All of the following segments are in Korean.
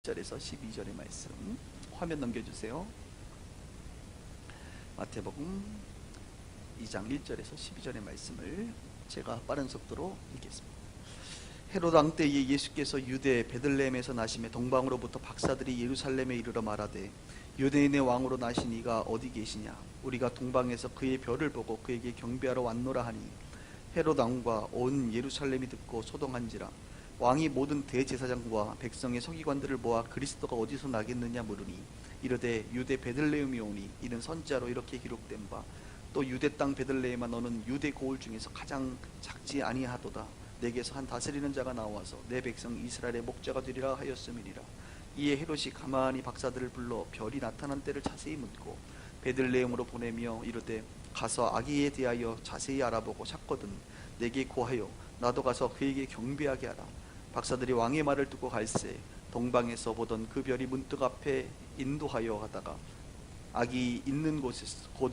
1절에서 12절의 말씀 화면 넘겨주세요. 마태복음 2장 1절에서 12절의 말씀을 제가 빠른 속도로 읽겠습니다. 헤롯 왕 때에 예수께서 유대 베들레헴에서 나시매 동방으로부터 박사들이 예루살렘에 이르러 말하되 유대인의 왕으로 나신 이가 어디 계시냐? 우리가 동방에서 그의 별을 보고 그에게 경배하러 왔노라 하니 헤롯 왕과 온 예루살렘이 듣고 소동한지라. 왕이 모든 대제사장과 백성의 서기관들을 모아 그리스도가 어디서 나겠느냐 물으니 이르되 유대 베들레헴이 오니 이는 선지자로 이렇게 기록된 바 또 유대 땅 베들레헴아 너는 유대 고을 중에서 가장 작지 아니하도다. 내게서 한 다스리는 자가 나와서 내 백성 이스라엘의 목자가 되리라 하였음이니라. 이에 헤롯이 가만히 박사들을 불러 별이 나타난 때를 자세히 묻고 베들레헴으로 보내며 이르되 가서 아기에 대하여 자세히 알아보고 찾거든 내게 고하여 나도 가서 그에게 경배하게 하라. 박사들이 왕의 말을 듣고 갈새 동방에서 보던 그 별이 문득 앞에 인도하여 가다가 아기 있는 곳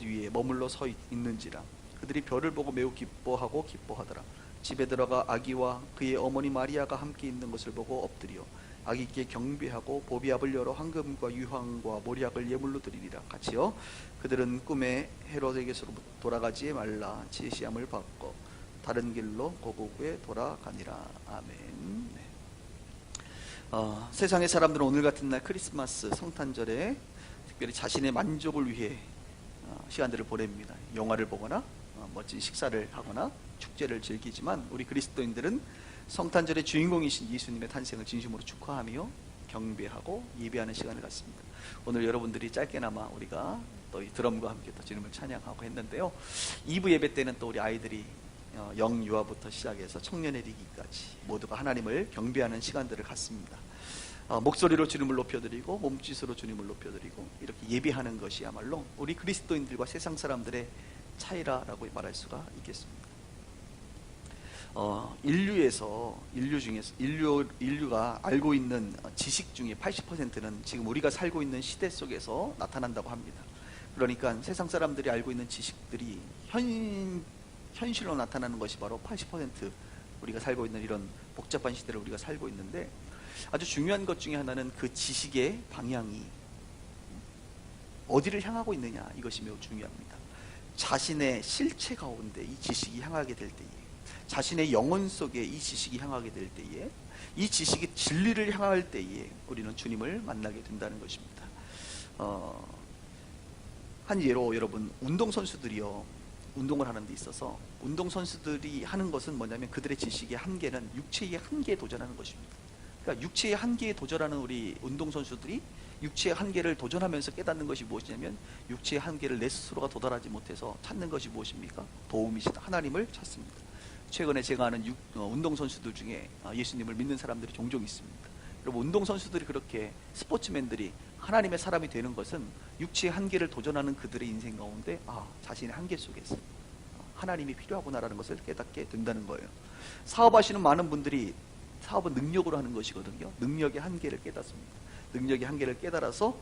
위에 머물러 서 있는지라. 그들이 별을 보고 매우 기뻐하더라. 집에 들어가 아기와 그의 어머니 마리아가 함께 있는 것을 보고 엎드려 아기께 경배하고 보비압을 열어 황금과 유황과 모략을 예물로 드리리라. 같이요. 그들은 꿈에 헤롯에게서 돌아가지 말라 지시함을 받고 다른 길로 고국에 돌아가니라. 아멘. 네. 세상의 사람들은 오늘 같은 날 크리스마스 성탄절에 특별히 자신의 만족을 위해 시간들을 보냅니다. 영화를 보거나 멋진 식사를 하거나 축제를 즐기지만 우리 그리스도인들은 성탄절의 주인공이신 예수님의 탄생을 진심으로 축하하며 경배하고 예배하는 시간을 갖습니다. 오늘 여러분들이 짧게나마 우리가 또 이 드럼과 함께 또 주님을 찬양하고 했는데요. 2부 예배 때는 또 우리 아이들이 영유아부터 시작해서 청년의 리기까지 모두가 하나님을 경배하는 시간들을 갖습니다. 목소리로 주님을 높여드리고 몸짓으로 주님을 높여드리고 이렇게 예배하는 것이야말로 우리 그리스도인들과 세상 사람들의 차이라고 말할 수가 있겠습니다. 인류가 알고 있는 지식 중에 80%는 지금 우리가 살고 있는 시대 속에서 나타난다고 합니다. 그러니까 세상 사람들이 알고 있는 지식들이 현실로 나타나는 것이 바로 80% 우리가 살고 있는 이런 복잡한 시대를 우리가 살고 있는데 아주 중요한 것 중에 하나는 그 지식의 방향이 어디를 향하고 있느냐, 이것이 매우 중요합니다. 자신의 실체 가운데 이 지식이 향하게 될 때에, 자신의 영혼 속에 이 지식이 향하게 될 때에, 이 지식이 진리를 향할 때에 우리는 주님을 만나게 된다는 것입니다. 한 예로 여러분, 운동선수들이요, 운동을 하는 데 있어서 운동선수들이 하는 것은 뭐냐면 그들의 지식의 한계는 육체의 한계에 도전하는 것입니다. 그러니까 육체의 한계에 도전하는 우리 운동선수들이 육체의 한계를 도전하면서 깨닫는 것이 무엇이냐면 육체의 한계를 내 스스로가 도달하지 못해서 찾는 것이 무엇입니까? 도움이시다. 하나님을 찾습니다. 최근에 제가 아는 운동선수들 중에 예수님을 믿는 사람들이 종종 있습니다. 여러분, 운동선수들이 그렇게 스포츠맨들이 하나님의 사람이 되는 것은 육체의 한계를 도전하는 그들의 인생 가운데 자신의 한계 속에서 하나님이 필요하구나라는 것을 깨닫게 된다는 거예요. 사업하시는 많은 분들이 사업은 능력으로 하는 것이거든요. 능력의 한계를 깨닫습니다. 능력의 한계를 깨달아서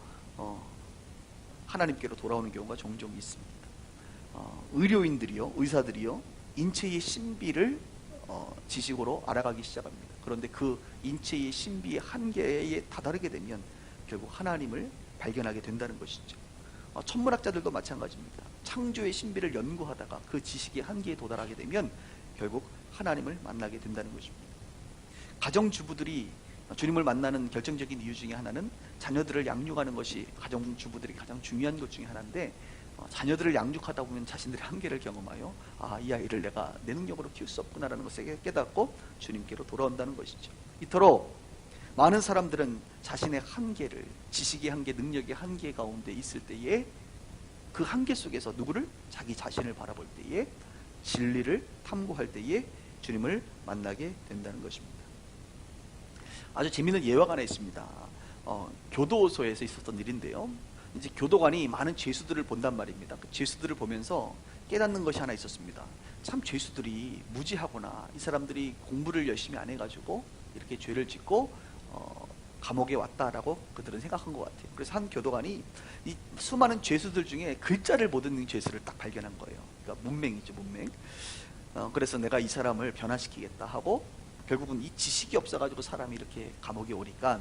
하나님께로 돌아오는 경우가 종종 있습니다. 의료인들이요, 의사들이요, 인체의 신비를 지식으로 알아가기 시작합니다. 그런데 그 인체의 신비의 한계에 다다르게 되면 결국 하나님을 발견하게 된다는 것이죠. 천문학자들도 마찬가지입니다. 창조의 신비를 연구하다가 그 지식의 한계에 도달하게 되면 결국 하나님을 만나게 된다는 것입니다. 가정주부들이 주님을 만나는 결정적인 이유 중에 하나는 자녀들을 양육하는 것이 가정주부들이 가장 중요한 것 중에 하나인데, 자녀들을 양육하다 보면 자신들의 한계를 경험하여 이 아이를 내가 내 능력으로 키울 수 없구나라는 것을 깨닫고 주님께로 돌아온다는 것이죠. 이토록 많은 사람들은 자신의 한계를, 지식의 한계, 능력의 한계 가운데 있을 때에 그 한계 속에서 누구를? 자기 자신을 바라볼 때에, 진리를 탐구할 때에 주님을 만나게 된다는 것입니다. 아주 재미있는 예화가 하나 있습니다. 교도소에서 있었던 일인데요. 이제 교도관이 많은 죄수들을 본단 말입니다. 그 죄수들을 보면서 깨닫는 것이 하나 있었습니다. 참 죄수들이 무지하구나. 이 사람들이 공부를 열심히 안 해가지고 이렇게 죄를 짓고 감옥에 왔다라고 그들은 생각한 것 같아요. 그래서 한 교도관이 이 수많은 죄수들 중에 글자를 못 읽는 죄수를 딱 발견한 거예요. 그러니까 문맹이죠, 문맹. 그래서 내가 이 사람을 변화시키겠다 하고 결국은 이 지식이 없어가지고 사람이 이렇게 감옥에 오니까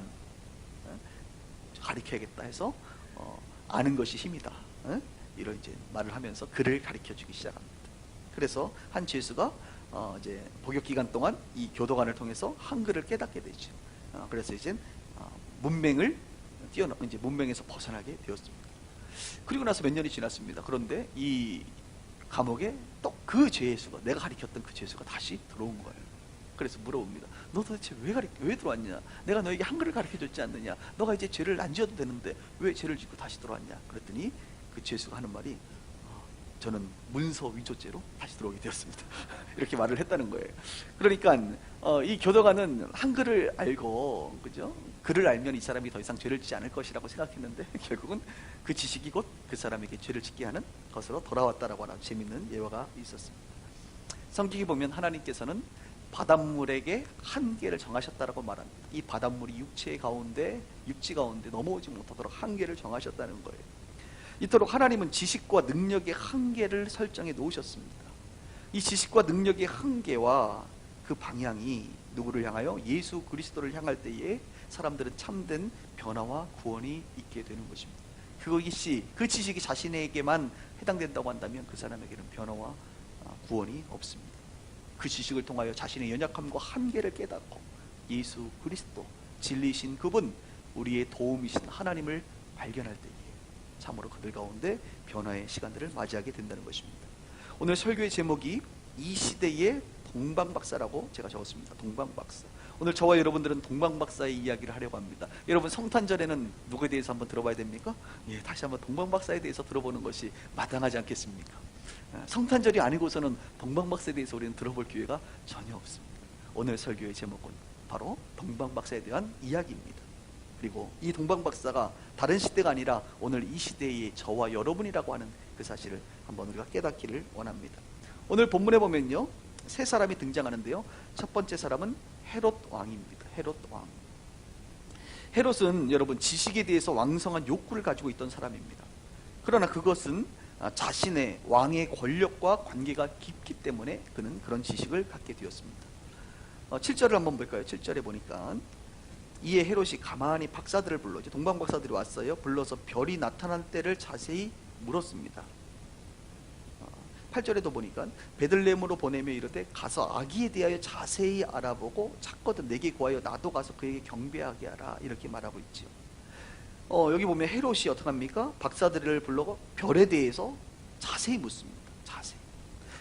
가르쳐야겠다 해서 아는 것이 힘이다. 이런 이제 말을 하면서 글을 가르쳐 주기 시작합니다. 그래서 한 죄수가 이제 복역 기간 동안 이 교도관을 통해서 한글을 깨닫게 되죠. 그래서 이제 문맹을 이제 문맹에서 벗어나게 되었습니다. 그리고 나서 몇 년이 지났습니다. 그런데 이 감옥에 또 그 죄수가, 내가 가르쳤던 그 죄수가 다시 들어온 거예요. 그래서 물어봅니다. 너 도대체 왜 들어왔냐? 내가 너에게 한글을 가르쳐줬지 않느냐? 너가 이제 죄를 안 지어도 되는데 왜 죄를 짓고 다시 들어왔냐? 그랬더니 그 죄수가 하는 말이 저는 문서 위조죄로 다시 들어오게 되었습니다. 이렇게 말을 했다는 거예요. 그러니까 이 교도관은 한글을 알고, 그죠? 글을 알면 이 사람이 더 이상 죄를 짓지 않을 것이라고 생각했는데 결국은 그 지식이 곧 그 사람에게 죄를 짓게 하는 것으로 돌아왔다라고 하는 재밌는 예화가 있었습니다. 성경에 보면 하나님께서는 바닷물에게 한계를 정하셨다라고 말합니다. 이 바닷물이 육지 가운데 넘어오지 못하도록 한계를 정하셨다는 거예요. 이토록 하나님은 지식과 능력의 한계를 설정해 놓으셨습니다. 이 지식과 능력의 한계와 그 방향이 누구를 향하여? 예수 그리스도를 향할 때에 사람들은 참된 변화와 구원이 있게 되는 것입니다. 그 지식이 자신에게만 해당된다고 한다면 그 사람에게는 변화와 구원이 없습니다. 그 지식을 통하여 자신의 연약함과 한계를 깨닫고 예수 그리스도, 진리신 그분, 우리의 도움이신 하나님을 발견할 때에 참으로 그들 가운데 변화의 시간들을 맞이하게 된다는 것입니다. 오늘 설교의 제목이 이 시대의 동방박사라고 제가 적었습니다. 동방박사. 오늘 저와 여러분들은 동방박사의 이야기를 하려고 합니다. 여러분, 성탄절에는 누구에 대해서 한번 들어봐야 됩니까? 예, 다시 한번 동방박사에 대해서 들어보는 것이 마땅하지 않겠습니까? 성탄절이 아니고서는 동방박사에 대해서 우리는 들어볼 기회가 전혀 없습니다. 오늘 설교의 제목은 바로 동방박사에 대한 이야기입니다. 그리고 이 동방박사가 다른 시대가 아니라 오늘 이 시대의 저와 여러분이라고 하는 그 사실을 한번 우리가 깨닫기를 원합니다. 오늘 본문에 보면요, 세 사람이 등장하는데요. 첫 번째 사람은 헤롯 왕입니다. 헤롯 왕. 헤롯은 여러분 지식에 대해서 왕성한 욕구를 가지고 있던 사람입니다. 그러나 그것은 자신의 왕의 권력과 관계가 깊기 때문에 그는 그런 지식을 갖게 되었습니다. 7절을 한번 볼까요? 7절에 보니까 이에 헤롯이 가만히 박사들을 불러, 이제 동방박사들이 왔어요. 불러서 별이 나타날 때를 자세히 물었습니다. 8절에도 보니까 베들레헴으로 보내며 이르되 가서 아기에 대하여 자세히 알아보고 찾거든 내게 구하여 나도 가서 그에게 경배하게 하라, 이렇게 말하고 있죠. 여기 보면 헤롯이 어떻게 합니까? 박사들을 불러 별에 대해서 자세히 묻습니다. 자세히.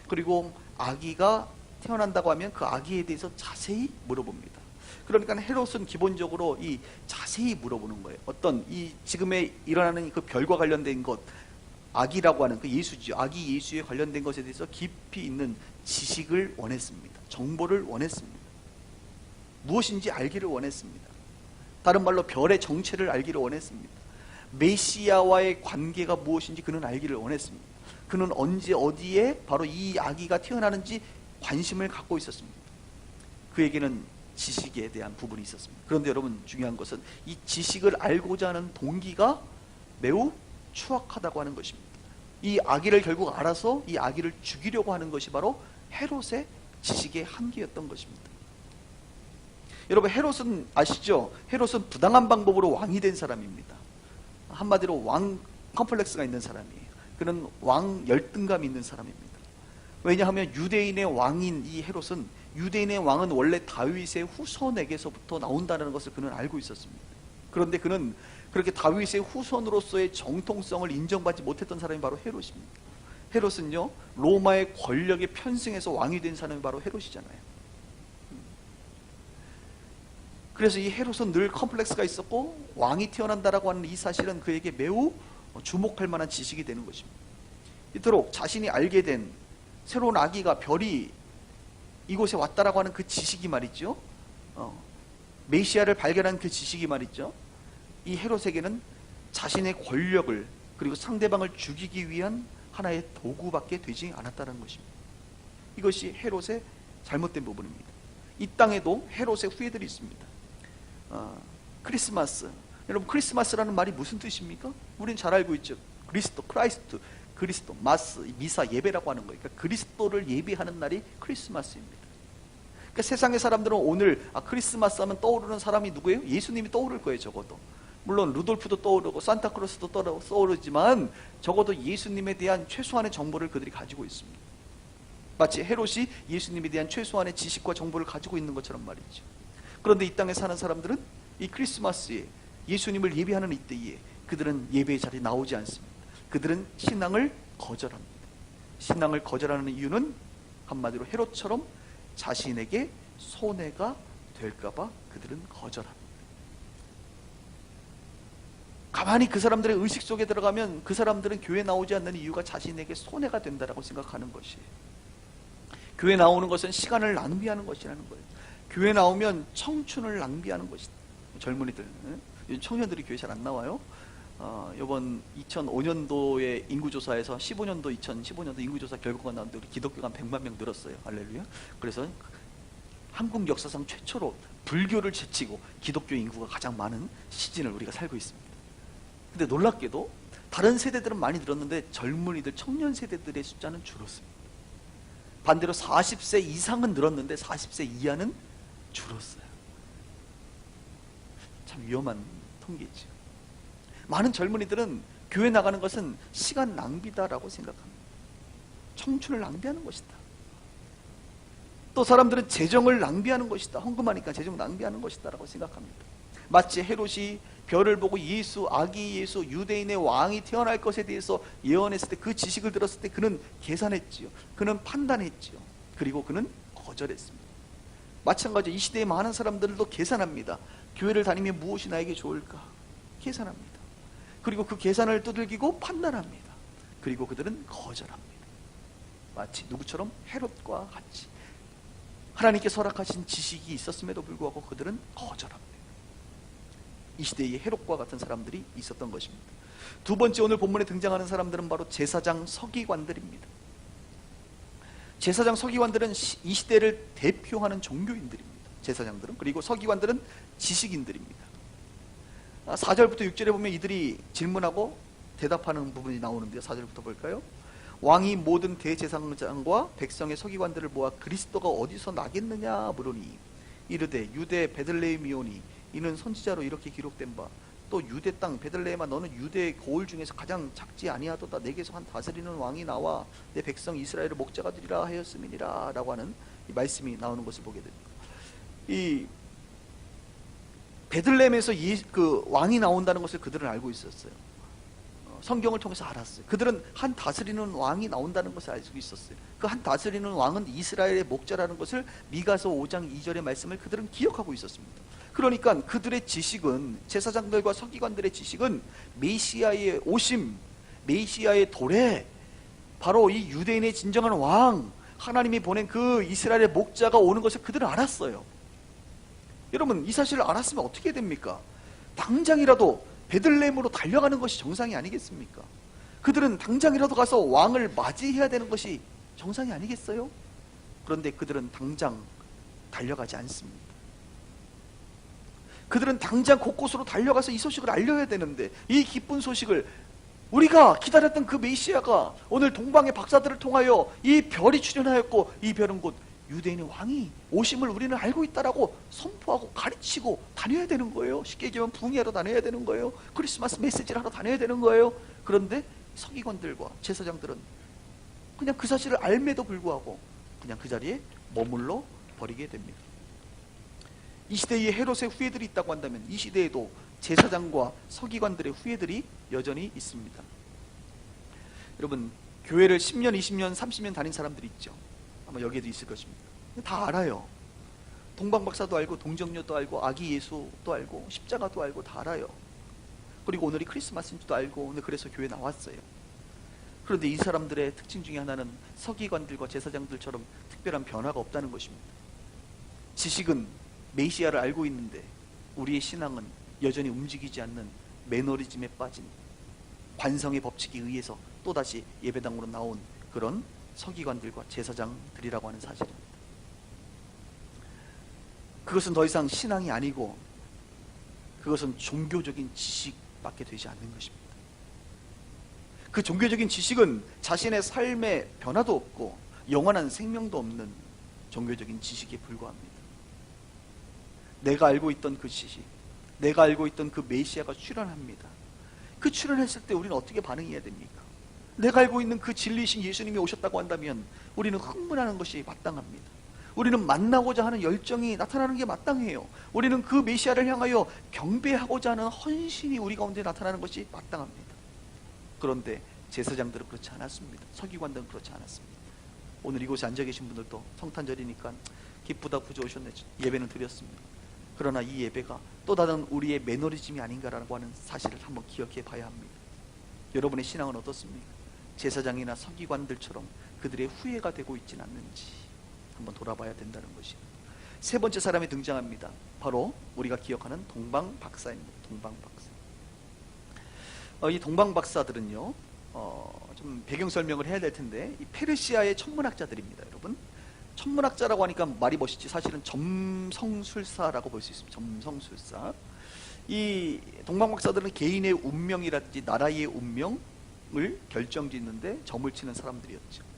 그리고 아기가 태어난다고 하면 그 아기에 대해서 자세히 물어봅니다. 그러니까 헤롯은 기본적으로 이 자세히 물어보는 거예요. 어떤 이 지금에 일어나는 그 별과 관련된 것, 아기라고 하는 그 예수죠. 아기 예수에 관련된 것에 대해서 깊이 있는 지식을 원했습니다. 정보를 원했습니다. 무엇인지 알기를 원했습니다. 다른 말로 별의 정체를 알기를 원했습니다. 메시아와의 관계가 무엇인지 그는 알기를 원했습니다. 그는 언제 어디에 바로 이 아기가 태어나는지 관심을 갖고 있었습니다. 그에게는 지식에 대한 부분이 있었습니다. 그런데 여러분, 중요한 것은 이 지식을 알고자 하는 동기가 매우 추악하다고 하는 것입니다. 이 아기를 결국 알아서 이 아기를 죽이려고 하는 것이 바로 헤롯의 지식의 한계였던 것입니다. 여러분, 헤롯은 아시죠? 헤롯은 부당한 방법으로 왕이 된 사람입니다. 한마디로 왕 컴플렉스가 있는 사람이에요. 그는 왕 열등감이 있는 사람입니다. 왜냐하면 유대인의 왕인 이 헤롯은, 유대인의 왕은 원래 다윗의 후손에게서부터 나온다는 것을 그는 알고 있었습니다. 그런데 그는 그렇게 다윗의 후손으로서의 정통성을 인정받지 못했던 사람이 바로 헤롯입니다. 헤롯은요, 로마의 권력에 편승해서 왕이 된 사람이 바로 헤롯이잖아요. 그래서 이 헤롯은 늘 컴플렉스가 있었고, 왕이 태어난다라고 하는 이 사실은 그에게 매우 주목할 만한 지식이 되는 것입니다. 이토록 자신이 알게 된 새로운 아기가, 별이 이곳에 왔다라고 하는 그 지식이 말이죠, 메시아를 발견한 그 지식이 말이죠, 이 헤롯에게는 자신의 권력을, 그리고 상대방을 죽이기 위한 하나의 도구밖에 되지 않았다는 것입니다. 이것이 헤롯의 잘못된 부분입니다. 이 땅에도 헤롯의 후예들이 있습니다. 크리스마스, 여러분, 크리스마스라는 말이 무슨 뜻입니까? 우리는 잘 알고 있죠. 그리스도, 크라이스트, 그리스도, 마스, 미사, 예배라고 하는 거예요. 그러니까 그리스도를 예배하는 날이 크리스마스입니다. 그러니까 세상의 사람들은 오늘 크리스마스 하면 떠오르는 사람이 누구예요? 예수님이 떠오를 거예요. 적어도 물론 루돌프도 떠오르고 산타크로스도 떠오르지만 적어도 예수님에 대한 최소한의 정보를 그들이 가지고 있습니다. 마치 헤롯이 예수님에 대한 최소한의 지식과 정보를 가지고 있는 것처럼 말이죠. 그런데 이 땅에 사는 사람들은 이 크리스마스에 예수님을 예배하는 이때에 그들은 예배의 자리에 나오지 않습니다. 그들은 신앙을 거절합니다. 신앙을 거절하는 이유는 한마디로 헤롯처럼 자신에게 손해가 될까봐 그들은 거절합니다. 가만히 그 사람들의 의식 속에 들어가면 그 사람들은 교회 나오지 않는 이유가 자신에게 손해가 된다라고 생각하는 것이에요. 교회 나오는 것은 시간을 낭비하는 것이라는 거예요. 교회 나오면 청춘을 낭비하는 것이다. 젊은이들, 청년들이 교회 잘 안 나와요. 이번 2005년도에 인구조사에서 2015년도 인구조사 결과가 나왔는데 우리 기독교가 한 100만 명 늘었어요. 할렐루야. 그래서 한국 역사상 최초로 불교를 제치고 기독교 인구가 가장 많은 시즌을 우리가 살고 있습니다. 근데 놀랍게도 다른 세대들은 많이 늘었는데 젊은이들, 청년 세대들의 숫자는 줄었습니다. 반대로 40세 이상은 늘었는데 40세 이하는 줄었어요. 참 위험한 통계죠. 많은 젊은이들은 교회 나가는 것은 시간 낭비다라고 생각합니다. 청춘을 낭비하는 것이다. 또 사람들은 재정을 낭비하는 것이다. 헌금하니까 재정 낭비하는 것이다 라고 생각합니다. 마치 헤롯이 별을 보고 예수, 아기 예수, 유대인의 왕이 태어날 것에 대해서 예언했을 때 그 지식을 들었을 때 그는 계산했지요. 그는 판단했지요. 그리고 그는 거절했습니다. 마찬가지로 이 시대의 많은 사람들도 계산합니다. 교회를 다니면 무엇이 나에게 좋을까? 계산합니다. 그리고 그 계산을 두들기고 판단합니다. 그리고 그들은 거절합니다. 마치 누구처럼 헤롯과 같이 하나님께 허락하신 지식이 있었음에도 불구하고 그들은 거절합니다. 이 시대의 헤롯과 같은 사람들이 있었던 것입니다. 두 번째, 오늘 본문에 등장하는 사람들은 바로 제사장 서기관들입니다. 제사장 서기관들은 이 시대를 대표하는 종교인들입니다. 제사장들은. 그리고 서기관들은 지식인들입니다. 4절부터 6절에 보면 이들이 질문하고 대답하는 부분이 나오는데요. 4절부터 볼까요? 왕이 모든 대제사장과 백성의 서기관들을 모아 그리스도가 어디서 나겠느냐 물으니 이르되 유대 베들레헴이오니 이는 선지자로 이렇게 기록된 바 또 유대 땅 베들레헴아 너는 유대의 고을 중에서 가장 작지 아니하도다. 내게서 한 다스리는 왕이 나와 내 백성 이스라엘을 목자가 되리라 하였음이니라 라고 하는 이 말씀이 나오는 것을 보게 됩니다. 이 베들레헴에서 그 왕이 나온다는 것을 그들은 알고 있었어요. 성경을 통해서 알았어요. 그들은 한 다스리는 왕이 나온다는 것을 알고 있었어요. 그 한 다스리는 왕은 이스라엘의 목자라는 것을 미가서 5장 2절의 말씀을 그들은 기억하고 있었습니다. 그러니까 그들의 지식은, 제사장들과 서기관들의 지식은 메시아의 오심, 메시아의 도래, 바로 이 유대인의 진정한 왕, 하나님이 보낸 그 이스라엘의 목자가 오는 것을 그들은 알았어요. 여러분, 이 사실을 알았으면 어떻게 됩니까? 당장이라도 베들레헴으로 달려가는 것이 정상이 아니겠습니까? 그들은 당장이라도 가서 왕을 맞이해야 되는 것이 정상이 아니겠어요? 그런데 그들은 당장 달려가지 않습니다. 그들은 당장 곳곳으로 달려가서 이 소식을 알려야 되는데, 이 기쁜 소식을, 우리가 기다렸던 그 메시아가 오늘 동방의 박사들을 통하여 이 별이 출현하였고 이 별은 곧 유대인의 왕이 오심을 우리는 알고 있다라고 선포하고 가르치고 다녀야 되는 거예요. 쉽게 얘기하면 부흥회하러 다녀야 되는 거예요. 크리스마스 메시지를 하러 다녀야 되는 거예요. 그런데 서기관들과 제사장들은 그냥 그 사실을 알매도 불구하고 그냥 그 자리에 머물러 버리게 됩니다. 이 시대에 헤롯의 후예들이 있다고 한다면 이 시대에도 제사장과 서기관들의 후예들이 여전히 있습니다. 여러분, 교회를 10년, 20년, 30년 다닌 사람들이 있죠. 아마 여기에도 있을 것입니다. 다 알아요. 동방박사도 알고, 동정녀도 알고, 아기 예수도 알고, 십자가도 알고, 다 알아요. 그리고 오늘이 크리스마스인 줄도 알고, 오늘 그래서 교회 나왔어요. 그런데 이 사람들의 특징 중에 하나는 서기관들과 제사장들처럼 특별한 변화가 없다는 것입니다. 지식은 메시아를 알고 있는데 우리의 신앙은 여전히 움직이지 않는 매너리즘에 빠진, 관성의 법칙에 의해서 또다시 예배당으로 나온 그런 서기관들과 제사장들이라고 하는 사실입니다. 그것은 더 이상 신앙이 아니고 그것은 종교적인 지식밖에 되지 않는 것입니다. 그 종교적인 지식은 자신의 삶에 변화도 없고 영원한 생명도 없는 종교적인 지식에 불과합니다. 내가 알고 있던 그 지식, 내가 알고 있던 그 메시아가 출현합니다. 그 출현했을 때 우리는 어떻게 반응해야 됩니까? 내가 알고 있는 그 진리이신 예수님이 오셨다고 한다면 우리는 흥분하는 것이 마땅합니다. 우리는 만나고자 하는 열정이 나타나는 게 마땅해요. 우리는 그 메시아를 향하여 경배하고자 하는 헌신이 우리 가운데 나타나는 것이 마땅합니다. 그런데 제사장들은 그렇지 않았습니다. 서기관들은 그렇지 않았습니다. 오늘 이곳에 앉아 계신 분들도 성탄절이니까 기쁘다 구주 오셨네, 예배는 드렸습니다. 그러나 이 예배가 또 다른 우리의 매너리즘이 아닌가라고 하는 사실을 한번 기억해 봐야 합니다. 여러분의 신앙은 어떻습니까? 제사장이나 서기관들처럼 그들의 후예가 되고 있지는 않는지 한번 돌아봐야 된다는 것입니다. 세 번째 사람이 등장합니다. 바로 우리가 기억하는 동방박사입니다. 동방박사. 이 동방박사들은요, 좀 배경 설명을 해야 될 텐데, 이 페르시아의 천문학자들입니다. 여러분, 천문학자라고 하니까 말이 멋있지, 사실은 점성술사라고 볼 수 있습니다. 점성술사. 이 동방박사들은 개인의 운명이라든지 나라의 운명을 결정짓는데 점을 치는 사람들이었죠.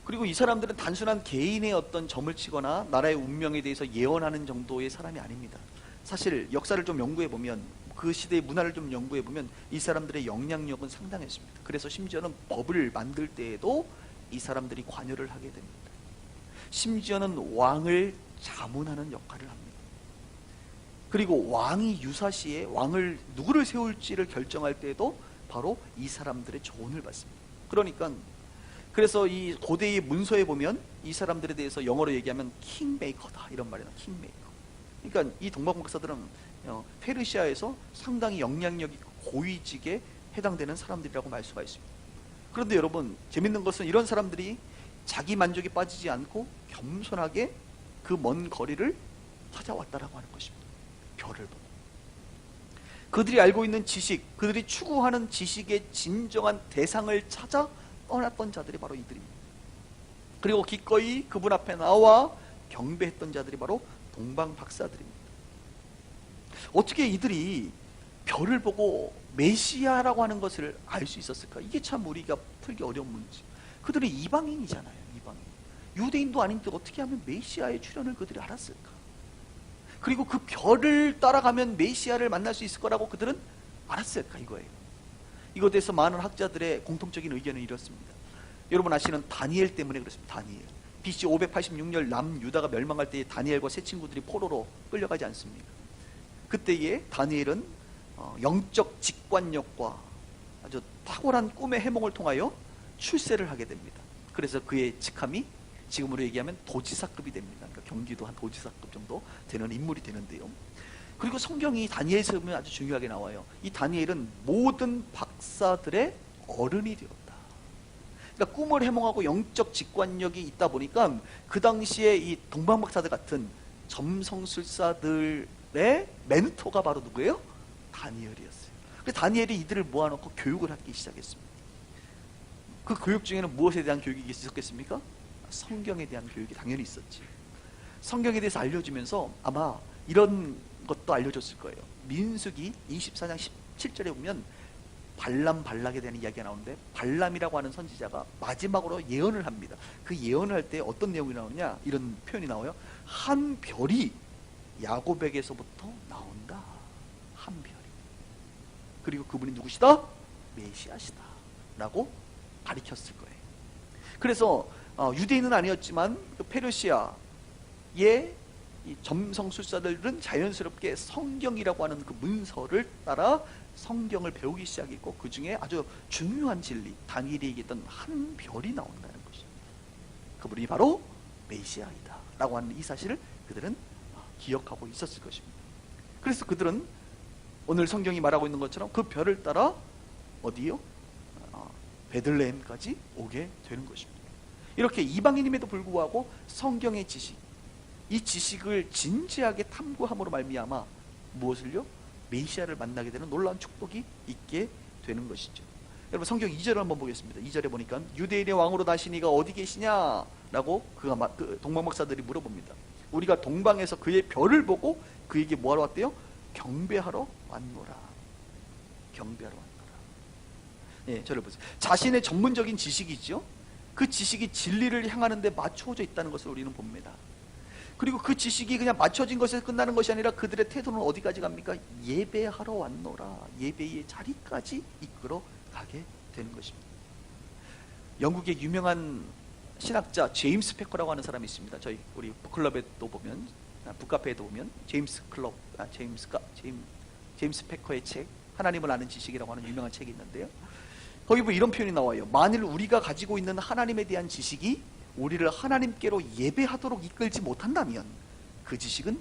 그리고 이 사람들은 단순한 개인의 어떤 점을 치거나 나라의 운명에 대해서 예언하는 정도의 사람이 아닙니다. 사실 역사를 좀 연구해 보면, 그 시대의 문화를 좀 연구해 보면 이 사람들의 영향력은 상당했습니다. 그래서 심지어는 법을 만들 때에도 이 사람들이 관여를 하게 됩니다. 심지어는 왕을 자문하는 역할을 합니다. 그리고 왕이 유사시에 왕을 누구를 세울지를 결정할 때에도 바로 이 사람들의 조언을 받습니다. 그러니까 그래서 이 고대의 문서에 보면 이 사람들에 대해서 영어로 얘기하면 킹메이커다 이런 말이나 킹메이커. 그러니까 이 동방박사들은 페르시아에서 상당히 영향력 있고 고위직에 해당되는 사람들이라고 말 수가 있습니다. 그런데 여러분, 재밌는 것은 이런 사람들이 자기 만족에 빠지지 않고 겸손하게 그 먼 거리를 찾아왔다라고 하는 것입니다. 별을 보고 그들이 알고 있는 지식, 그들이 추구하는 지식의 진정한 대상을 찾아 떠났던 자들이 바로 이들입니다. 그리고 기꺼이 그분 앞에 나와 경배했던 자들이 바로 동방박사들입니다. 어떻게 이들이 별을 보고 메시아라고 하는 것을 알 수 있었을까? 이게 참 우리가 풀기 어려운 문제. 그들은 이방인이잖아요. 이방인. 유대인도 아닌데 어떻게 하면 메시아의 출현을 그들이 알았을까? 그리고 그 별을 따라가면 메시아를 만날 수 있을 거라고 그들은 알았을까? 이거예요. 이것에 대해서 많은 학자들의 공통적인 의견은 이렇습니다. 여러분 아시는 다니엘 때문에 그렇습니다. 다니엘. BC 586년 남유다가 멸망할 때에 다니엘과 세 친구들이 포로로 끌려가지 않습니까? 그때에 다니엘은 영적 직관력과 아주 탁월한 꿈의 해몽을 통하여 출세를 하게 됩니다. 그래서 그의 직함이 지금으로 얘기하면 도지사급이 됩니다. 그러니까 경기도 한 도지사급 정도 되는 인물이 되는데요. 그리고 성경이 다니엘서 보면 아주 중요하게 나와요. 이 다니엘은 모든 박사들의 어른이 되었다. 그러니까 꿈을 해몽하고 영적 직관력이 있다 보니까 그 당시에 이 동방박사들 같은 점성술사들의 멘토가 바로 누구예요? 다니엘이었어요. 그래서 다니엘이 이들을 모아놓고 교육을 하기 시작했습니다. 그 교육 중에는 무엇에 대한 교육이 있었겠습니까? 성경에 대한 교육이 당연히 있었지. 성경에 대해서 알려주면서 아마 이런 것도 알려줬을 거예요. 민수기 24장 17절에 보면 발람 발락에 대한 이야기가 나오는데, 발람이라고 하는 선지자가 마지막으로 예언을 합니다. 그 예언을 할 때 어떤 내용이 나오냐, 이런 표현이 나와요. 한 별이 야곱에게서부터 나온다. 한 별이. 그리고 그분이 누구시다? 메시아시다 라고 가리켰을 거예요. 그래서 유대인은 아니었지만 그 페르시아의 이 점성술사들은 자연스럽게 성경이라고 하는 그 문서를 따라 성경을 배우기 시작했고, 그 중에 아주 중요한 진리, 다니엘이 얘기했던 한 별이 나온다는 것입니다. 그분이 바로 메시아이다 라고 하는 이 사실을 그들은 기억하고 있었을 것입니다. 그래서 그들은 오늘 성경이 말하고 있는 것처럼 그 별을 따라 어디요? 베들레헴까지 오게 되는 것입니다. 이렇게 이방인임에도 불구하고 성경의 지식, 이 지식을 진지하게 탐구함으로 말미암아 무엇을요? 메시아를 만나게 되는 놀라운 축복이 있게 되는 것이죠. 여러분 성경 2절을 한번 보겠습니다. 2절에 보니까 유대인의 왕으로 나신 이가 어디 계시냐? 라고 그 동방박사들이 물어봅니다. 우리가 동방에서 그의 별을 보고 그에게 뭐하러 왔대요? 경배하러 왔노라. 경배하러 왔노라. 예, 저를 보세요. 자신의 전문적인 지식이죠. 그 지식이 진리를 향하는 데 맞추어져 있다는 것을 우리는 봅니다. 그리고 그 지식이 그냥 맞춰진 것에서 끝나는 것이 아니라 그들의 태도는 어디까지 갑니까? 예배하러 왔노라. 예배의 자리까지 이끌어 가게 되는 것입니다. 영국의 유명한 신학자 제임스 패커라고 하는 사람이 있습니다. 저희 우리 북클럽에도 보면, 북카페에도 보면 제임스 패커의 책 하나님을 아는 지식이라고 하는 유명한 책이 있는데요. 거기 보면 이런 표현이 나와요. 만일 우리가 가지고 있는 하나님에 대한 지식이 우리를 하나님께로 예배하도록 이끌지 못한다면 그 지식은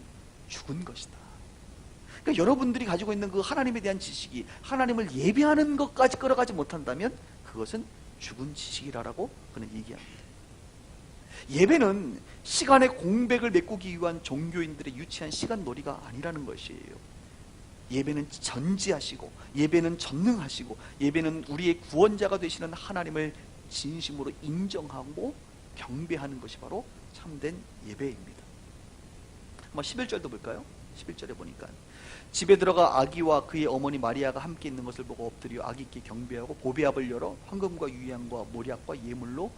죽은 것이다. 그러니까 여러분들이 가지고 있는 그 하나님에 대한 지식이 하나님을 예배하는 것까지 끌어가지 못한다면 그것은 죽은 지식이라고 그는 얘기합니다. 예배는 시간의 공백을 메꾸기 위한 종교인들의 유치한 시간놀이가 아니라는 것이에요. 예배는 전지하시고, 예배는 전능하시고, 예배는 우리의 구원자가 되시는 하나님을 진심으로 인정하고 경배하는 것이 바로 참된 예배입니다. 한번 11절도 볼까요? 11절에 보니까 집에 들어가 아기와 그의 어머니 마리아가 함께 있는 것을 보고 엎드려 아기께 경배하고 보배압을 열어 황금과 유향과 모략과 예물로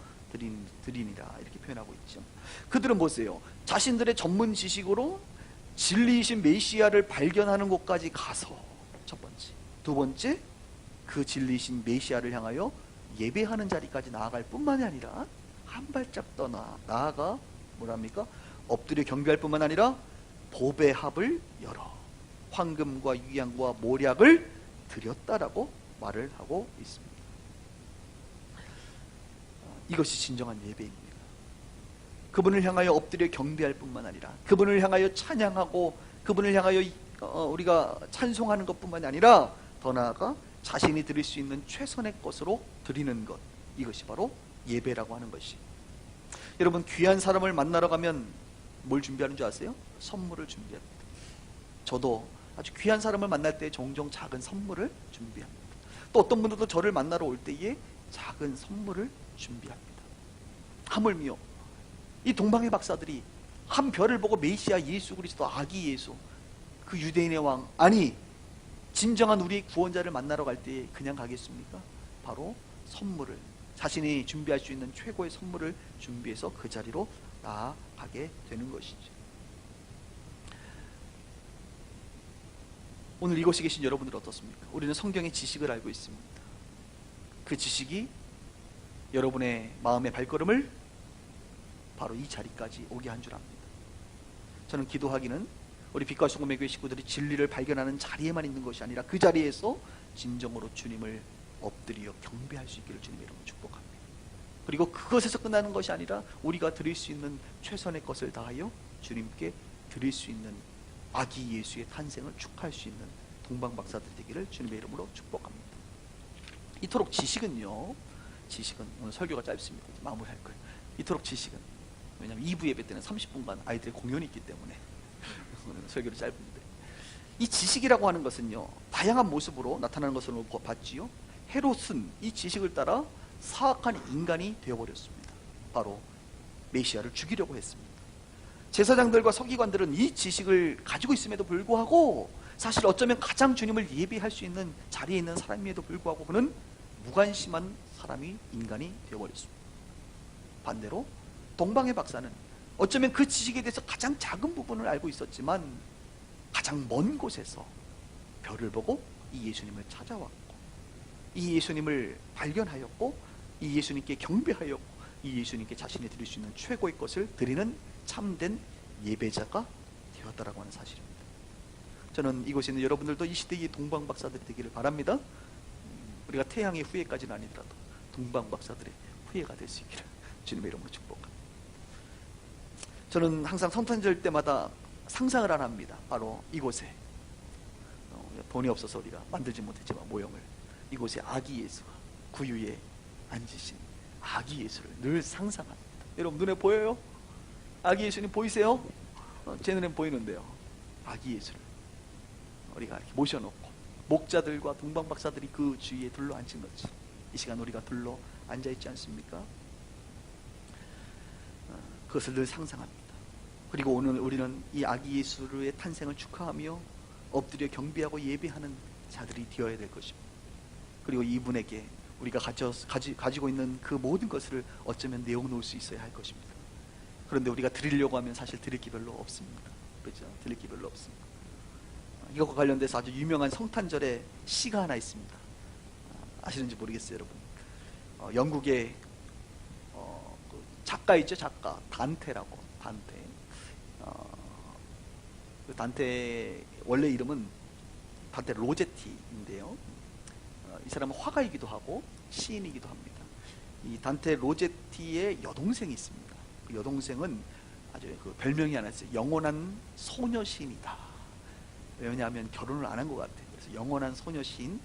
드리니라, 이렇게 표현하고 있죠. 그들은 보세요, 자신들의 전문 지식으로 진리이신 메시아를 발견하는 곳까지 가서, 첫 번째, 두 번째, 그 진리이신 메시아를 향하여 예배하는 자리까지 나아갈 뿐만이 아니라 한 발짝 더 나아가 뭐랍니까? 엎드려 경배할 뿐만 아니라 보배합을 열어 황금과 유향과 모략을 드렸다라고 말을 하고 있습니다. 이것이 진정한 예배입니다. 그분을 향하여 엎드려 경배할 뿐만 아니라 그분을 향하여 찬양하고 그분을 향하여 우리가 찬송하는 것뿐만이 아니라 더 나아가 자신이 드릴 수 있는 최선의 것으로 드리는 것, 이것이 바로 예배라고 하는 것이. 여러분, 귀한 사람을 만나러 가면 뭘 준비하는 줄 아세요? 선물을 준비합니다. 저도 아주 귀한 사람을 만날 때 종종 작은 선물을 준비합니다. 또 어떤 분들도 저를 만나러 올 때에 작은 선물을 준비합니다. 하물며 이 동방의 박사들이 한 별을 보고 메시아 예수 그리스도, 아기 예수, 그 유대인의 왕, 아니 진정한 우리의 구원자를 만나러 갈 때 그냥 가겠습니까? 바로 선물을, 자신이 준비할 수 있는 최고의 선물을 준비해서 그 자리로 나아가게 되는 것이죠. 오늘 이곳에 계신 여러분들 어떻습니까? 우리는 성경의 지식을 알고 있습니다. 그 지식이 여러분의 마음의 발걸음을 바로 이 자리까지 오게 한 줄 압니다. 저는 기도하기는 우리 빛과 소금의 교회 식구들이 진리를 발견하는 자리에만 있는 것이 아니라 그 자리에서 진정으로 주님을 엎드려 경배할 수 있기를 주님의 이름으로 축복합니다. 그리고 그것에서 끝나는 것이 아니라 우리가 드릴 수 있는 최선의 것을 다하여 주님께 드릴 수 있는 아기 예수의 탄생을 축하할 수 있는 동방박사들 되기를 주님의 이름으로 축복합니다. 이토록 지식은 오늘 설교가 짧습니다. 마무리할 거예요. 이토록 지식은, 왜냐하면 2부 예배 때는 30분간 아이들의 공연이 있기 때문에 설교를 짧은데, 이 지식이라고 하는 것은요 다양한 모습으로 나타나는 것으로 봤지요. 헤롯은 이 지식을 따라 사악한 인간이 되어버렸습니다. 바로 메시아를 죽이려고 했습니다. 제사장들과 서기관들은 이 지식을 가지고 있음에도 불구하고 사실 어쩌면 가장 주님을 예배할 수 있는 자리에 있는 사람임에도 불구하고 그는 무관심한 사람이, 인간이 되어버렸습니다. 반대로 동방의 박사는 어쩌면 그 지식에 대해서 가장 작은 부분을 알고 있었지만 가장 먼 곳에서 별을 보고 이 예수님을 찾아왔고, 이 예수님을 발견하였고, 이 예수님께 경배하였고, 이 예수님께 자신이 드릴 수 있는 최고의 것을 드리는 참된 예배자가 되었다라고 하는 사실입니다. 저는 이곳에 있는 여러분들도 이 시대의 동방박사들이 되기를 바랍니다. 우리가 태양의 후예까지는 아니더라도 동방박사들의 후예가 될 수 있기를 주님의 이름으로 축복합니다. 저는 항상 성탄절 때마다 상상을 안 합니다. 바로 이곳에 돈이 없어서 우리가 만들지 못했지만 모형을, 이곳에 아기 예수가 구유에 앉으신 아기 예수를 늘 상상합니다. 여러분 눈에 보여요? 아기 예수님 보이세요? 제 눈엔 보이는데요. 아기 예수를 우리가 이렇게 모셔놓고 목자들과 동방박사들이 그 주위에 둘러 앉은 것이 이 시간 우리가 둘러 앉아있지 않습니까? 그것을 늘 상상합니다. 그리고 오늘 우리는 이 아기 예수의 탄생을 축하하며 엎드려 경배하고 예배하는 자들이 되어야 될 것입니다. 그리고 이분에게 우리가 가지고 있는 그 모든 것을 어쩌면 내어놓을 수 있어야 할 것입니다. 그런데 우리가 드리려고 하면 사실 드릴 게 별로 없습니다. 그렇죠? 드릴 게 별로 없습니다. 이것과 관련돼서 아주 유명한 성탄절의 시가 하나 있습니다. 아시는지 모르겠어요, 여러분. 영국의 그 작가 있죠, 작가 단테라고. 단테. 그 단테 원래 이름은 단테 로제티인데요. 이 사람은 화가이기도 하고 시인이기도 합니다. 이 단테 로제티의 여동생이 있습니다. 그 여동생은 아주 그 별명이 하나 있어요. 영원한 소녀 시인이다. 왜냐하면 결혼을 안 한 것 같아요. 그래서 영원한 소녀 시인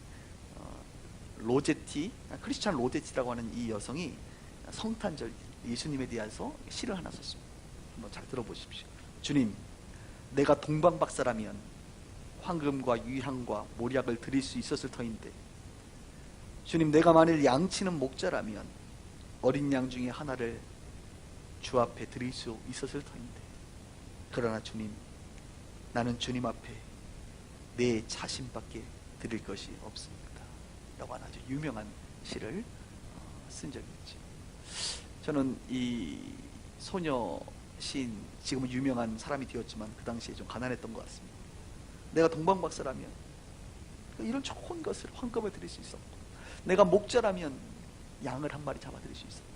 로제티, 크리스찬 로제티라고 하는 이 여성이 성탄절 예수님에 대해서 시를 하나 썼습니다. 한번 잘 들어보십시오. 주님, 내가 동방박사라면 황금과 유향과 모략을 드릴 수 있었을 터인데, 주님, 내가 만일 양치는 목자라면 어린 양 중에 하나를 주 앞에 드릴 수 있었을 터인데, 그러나 주님, 나는 주님 앞에 내 자신밖에 드릴 것이 없습니다 라고 하는 아주 유명한 시를 쓴 적이 있죠. 저는 이 소녀 시인, 지금은 유명한 사람이 되었지만 그 당시에 좀 가난했던 것 같습니다. 내가 동방박사라면 이런 좋은 것을 황금을 드릴 수 있었고, 내가 목자라면 양을 한 마리 잡아 드릴 수 있었고,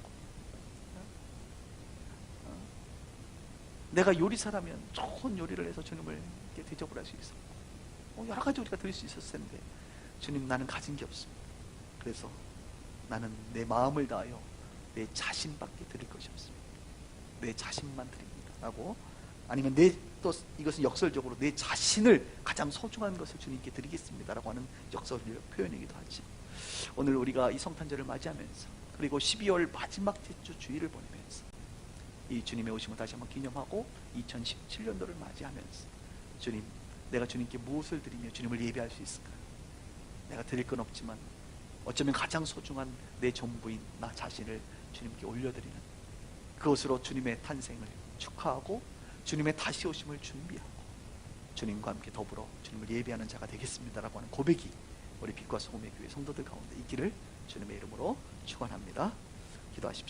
내가 요리사라면 좋은 요리를 해서 주님을 대접을 할 수 있었고, 여러 가지 우리가 드릴 수 있었을 텐데, 주님, 나는 가진 게 없습니다. 그래서 나는 내 마음을 다하여 내 자신밖에 드릴 것이 없습니다. 내 자신만 드립니다 라고, 아니면 또 이것은 역설적으로 내 자신을 가장 소중한 것을 주님께 드리겠습니다 라고 하는 역설적 표현이기도 하지. 오늘 우리가 이 성탄절을 맞이하면서, 그리고 12월 마지막 주 주일을 보내면서 이 주님의 오심을 다시 한번 기념하고 2017년도를 맞이하면서, 주님, 내가 주님께 무엇을 드리며 주님을 예배할 수 있을까? 내가 드릴 건 없지만 어쩌면 가장 소중한 내 전부인 나 자신을 주님께 올려드리는, 그것으로 주님의 탄생을 축하하고 주님의 다시 오심을 준비하고 주님과 함께 더불어 주님을 예배하는 자가 되겠습니다라고 하는 고백이 우리 빛과 소금의 교회 성도들 가운데 있기를 주님의 이름으로 축원합니다. 기도하십시오.